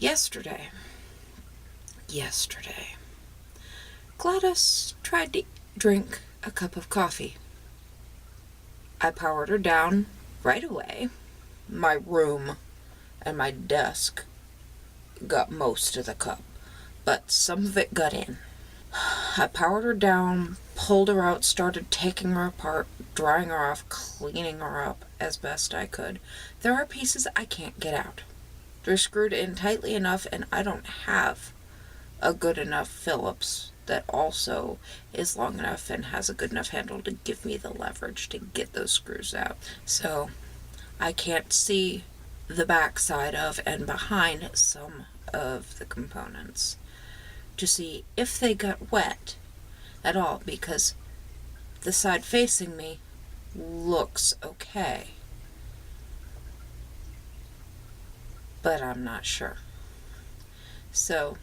Yesterday, Gladys tried to drink a cup of coffee. I powered her down right away. My room and my desk got most of the cup, but some of it got in. I powered her down, pulled her out, started taking her apart, drying her off, cleaning her up as best I could. There are pieces I can't get out. They're screwed in tightly enough, and I don't have a good enough Phillips that also is long enough and has a good enough handle to give me the leverage to get those screws out. So I can't see the back side of and behind some of the components to see if they got wet at all, because the side facing me looks okay, but I'm not sure. So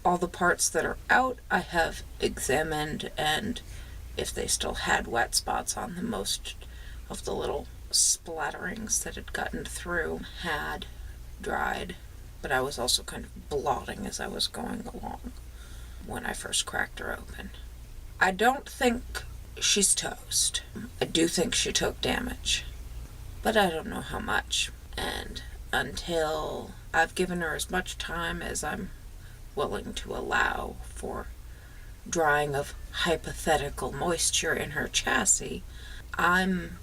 all the parts that are out I have examined, and if they still had wet spots on them, most of the little splatterings that had gotten through had dried, but I was also kind of blotting as I was going along when I first cracked her open. I don't think she's toast. I do think she took damage, but I don't know how much. And until I've given her as much time as I'm willing to allow for drying of hypothetical moisture in her chassis, I'm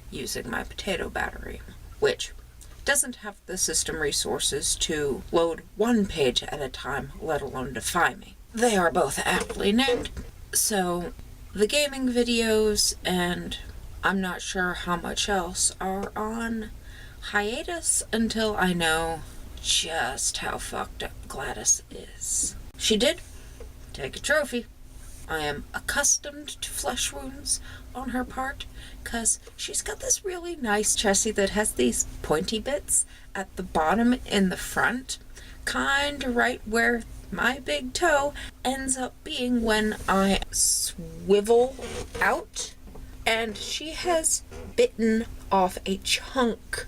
using my potato battery, which doesn't have the system resources to load one page at a time, let alone defy me. They are both aptly named. So the gaming videos, and I'm not sure how much else, are on hiatus until I know just how fucked up Gladys is. She did take a trophy. I am accustomed to flesh wounds on her part, because she's got this really nice chassis that has these pointy bits at the bottom in the front, kind of right where my big toe ends up being when I swivel out, and she has bitten off a chunk,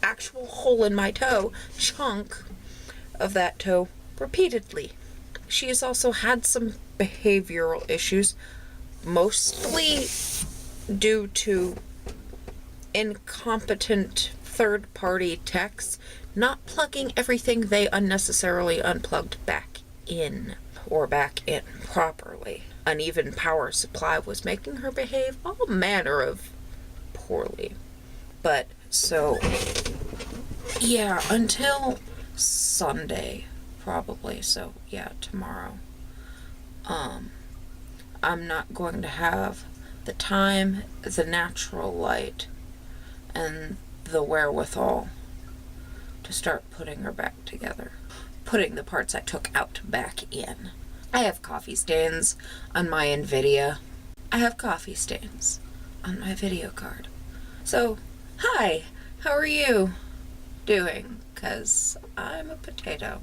actual hole in my toe, chunk of that toe repeatedly. She has also had some behavioral issues, mostly due to incompetent third-party techs not plugging everything they unnecessarily unplugged back in properly. Uneven power supply was making her behave all manner of poorly. But so, yeah, until Sunday, probably. So, yeah, tomorrow. I'm not going to have the time, the natural light, and the wherewithal to start putting her back together. Putting the parts I took out back in. I have coffee stains on my NVIDIA. I have coffee stains on my video card. So, hi, how are you doing? 'Cause I'm a potato.